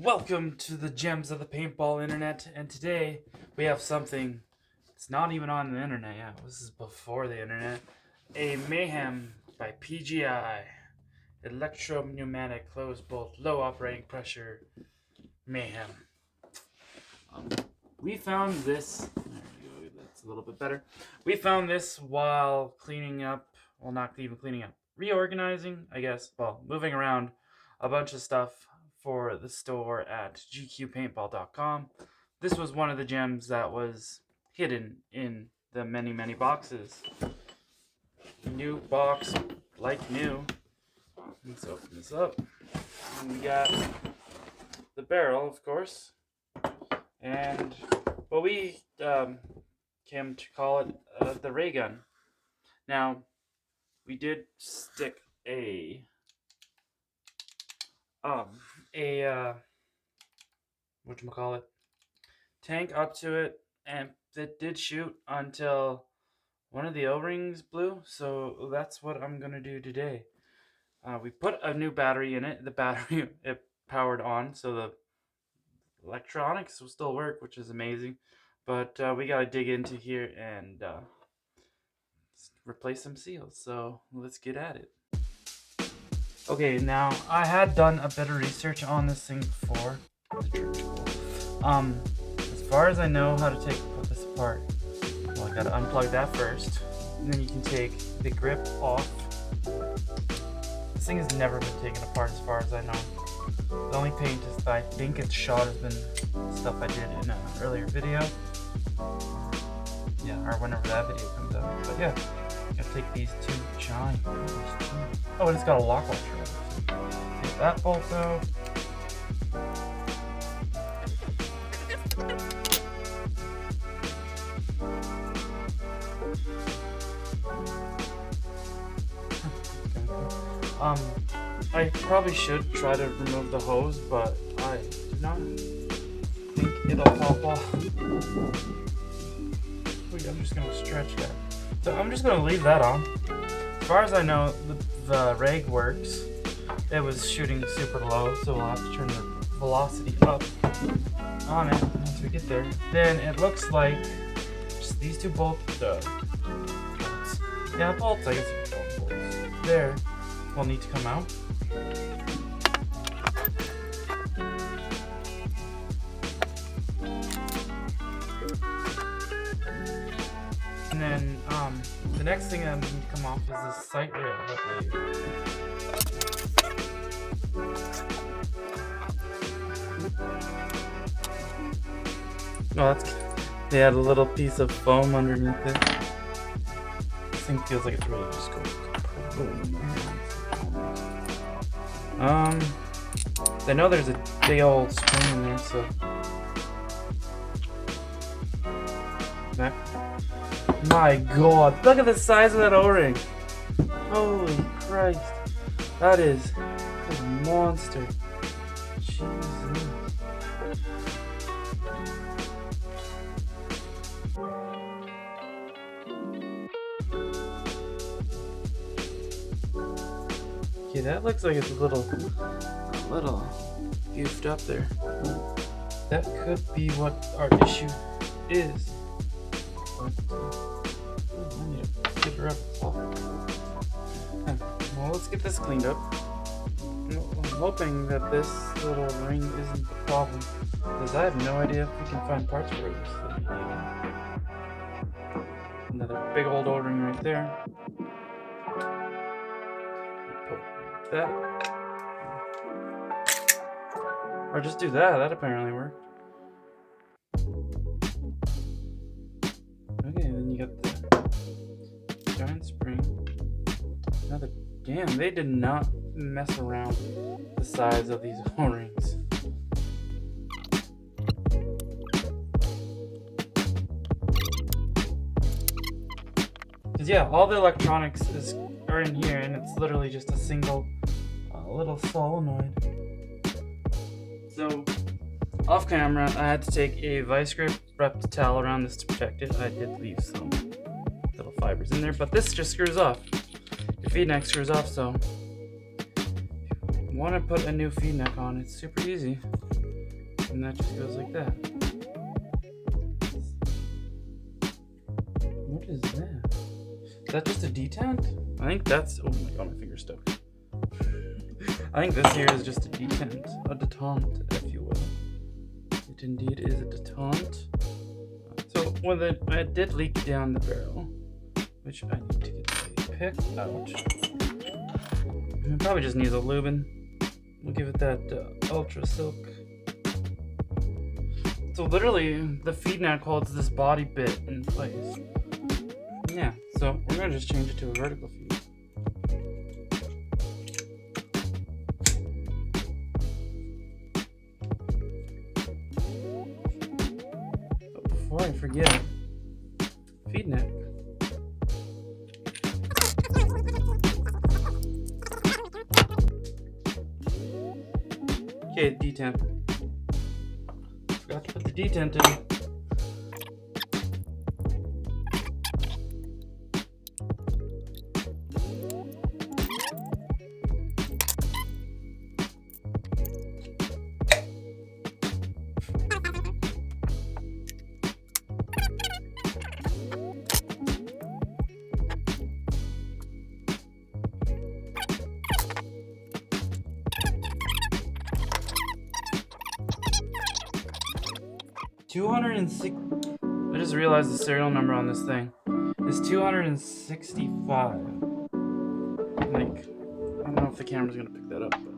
Welcome to the gems of the paintball internet, and today we have something that's not even on the internet yet. This is before the internet. A Mayhem by Pgi Electro-Pneumatic Closed Bolt Low Operating Pressure Mayhem. We found this, there we go, that's a little bit better. We found this while cleaning up, well, not even cleaning up, reorganizing, I guess, well, moving around a bunch of stuff for the store at gqpaintball.com. This was one of the gems that was hidden in the many boxes. New box, like new. Let's open this up. And we got the barrel, of course, and what we came to call it the ray gun. Now, we did stick a whatchamacallit, tank up to it, and it did shoot until one of the O-rings blew, so that's what I'm gonna do today. We put a new battery in it. The battery, it powered on, so the electronics will still work, which is amazing, but we gotta dig into here and replace some seals, so let's get at it. Okay, now I had done a bit of research on this thing before. As far as I know how to put this apart, well, I gotta unplug that first, and then you can take the grip off. This thing has never been taken apart as far as I know. The only paint that I think it's shot has been stuff I did in an earlier video. Yeah, or whenever that video comes out. But yeah, you gotta take these two giant. Oh, and it's got a lock washer. Take that bolt out. I probably should try to remove the hose, but I do not think it'll pop off. I'm just gonna stretch that. So I'm just gonna leave that on. As far as I know, the rag works. It was shooting super low, so we'll have to turn the velocity up on it once we get there. Then it looks like just these two bolts. Bolts. Yeah, bolts. I guess you can call them bolts. There will need to come out. And then the next thing that needs to come off is this sight rail, I believe. Oh, they had a little piece of foam underneath it. This thing feels like it's really just going. I know there's a big old spring in there, so. Back. My God, look at the size of that O-ring. Holy Christ. That is a monster. Jesus. Okay, that looks like it's a little goofed up there. That could be what our issue is. I need to get her up. Well, let's get this cleaned up. I'm hoping that this little ring isn't the problem, because I have no idea if we can find parts for this thing. Another big old O-ring right there. Put that. Or just do that. That apparently worked. Okay, then you got the giant spring. Another. Damn, they did not mess around with the size of these O-rings. Because yeah, all the electronics are in here, and it's literally just a single little solenoid. So, off camera, I had to take a vice grip, wrap the towel around this to protect it. I did leave some little fibers in there, but this just screws off. Your feed neck screws off, so want to put a new feed neck on, it's super easy. And that just goes like that. What is that? Is that just a detent? I think that's, oh my god, my finger's stuck. I think this here is just a detent, a detente, if you will. It indeed is a detente. So when it did leak down the barrel, which I need to get the pick out. It probably just needs a lubin. We'll give it that ultra silk. So literally, the feed neck holds this body bit in place. Yeah, so we're gonna just change it to a vertical feed. But before I forget, feed neck. Okay, detent. Forgot to put the detent in. 206. I just realized the serial number on this thing is 265. Like, I don't know if the camera's gonna pick that up, but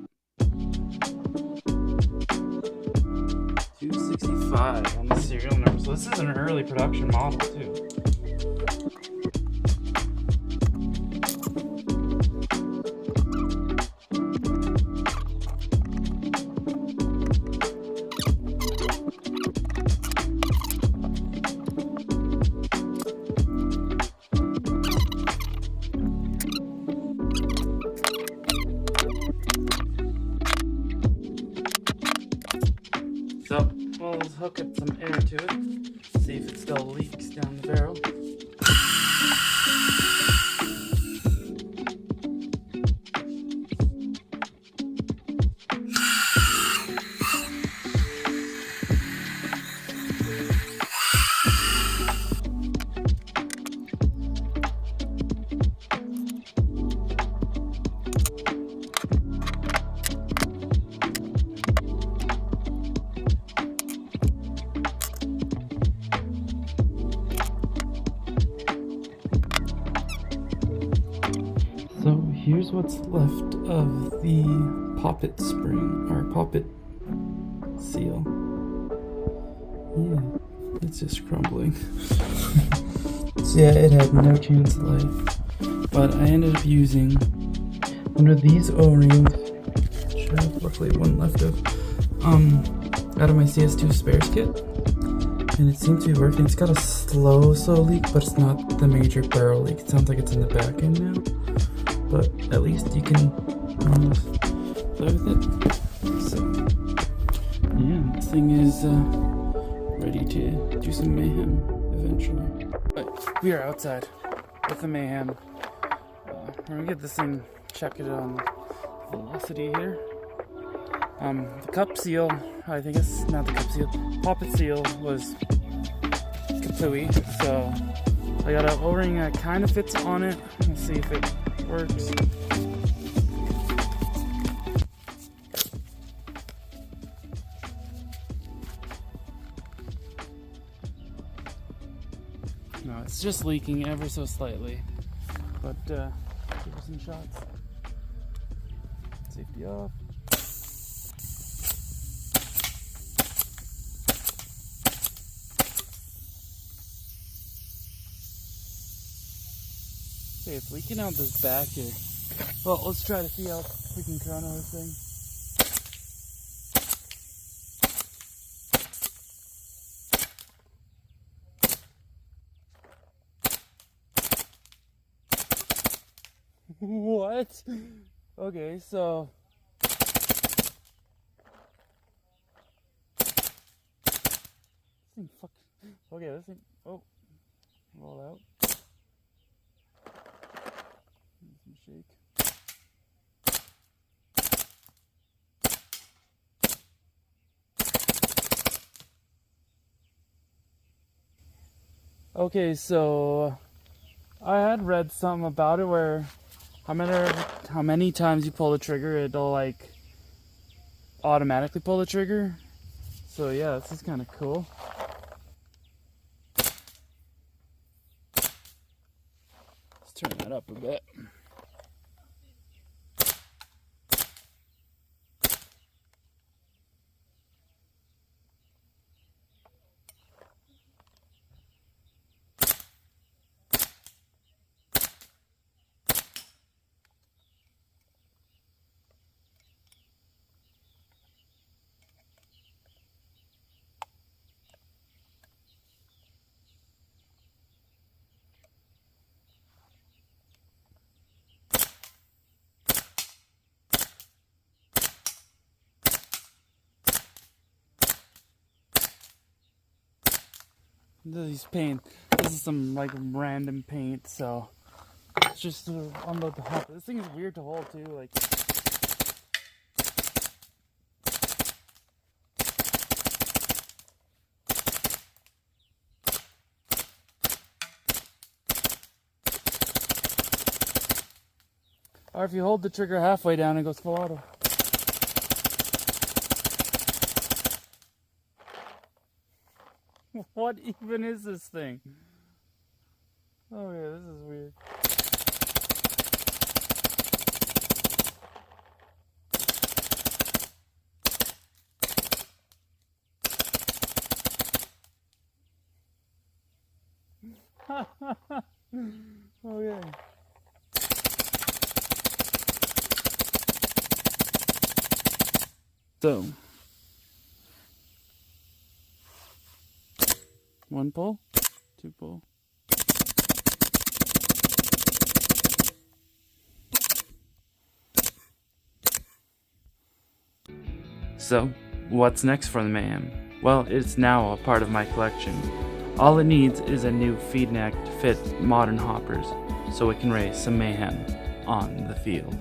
265 on the serial number. So this is an early production model too. So we'll hook up some air to it, see if it still leaks down the barrel. So here's what's left of the poppet spring, or poppet seal. Yeah, it's just crumbling. So yeah, it had no chance of life. But I ended up using one of these O-rings, which I have luckily one left of, out of my CS2 spares kit. And it seems to be working. It's got a slow leak, but it's not the major barrel leak. It sounds like it's in the back end now. But at least you can play with it. So yeah, this thing is ready to do some mayhem eventually. But we are outside with the mayhem. We're gonna get this thing, check it on velocity here. The cup seal, I think it's not the cup seal, poppet seal was kapooey. So I got an O-ring that kind of fits on it. We'll see if it works. No, it's just leaking ever so slightly, but give it some shots. Safety off. Okay, it's leaking out this back here. Well, let's try to see how we can chrono this thing. What? Okay, so this thing okay, this thing, oh, roll out. Some shake. Okay, so I had read something about it where how many times you pull the trigger, it'll like automatically pull the trigger. So yeah, this is kind of cool. Let's turn that up a bit. These paint. This is some like random paint, so it's just unload the hopper. This thing is weird to hold too. Like, or if you hold the trigger halfway down, it goes full auto. What even is this thing? Oh yeah, this is weird. Okay. So, one pull, two pull. So, what's next for the Mayhem? Well, it's now a part of my collection. All it needs is a new feed neck to fit modern hoppers, so it can raise some mayhem on the field.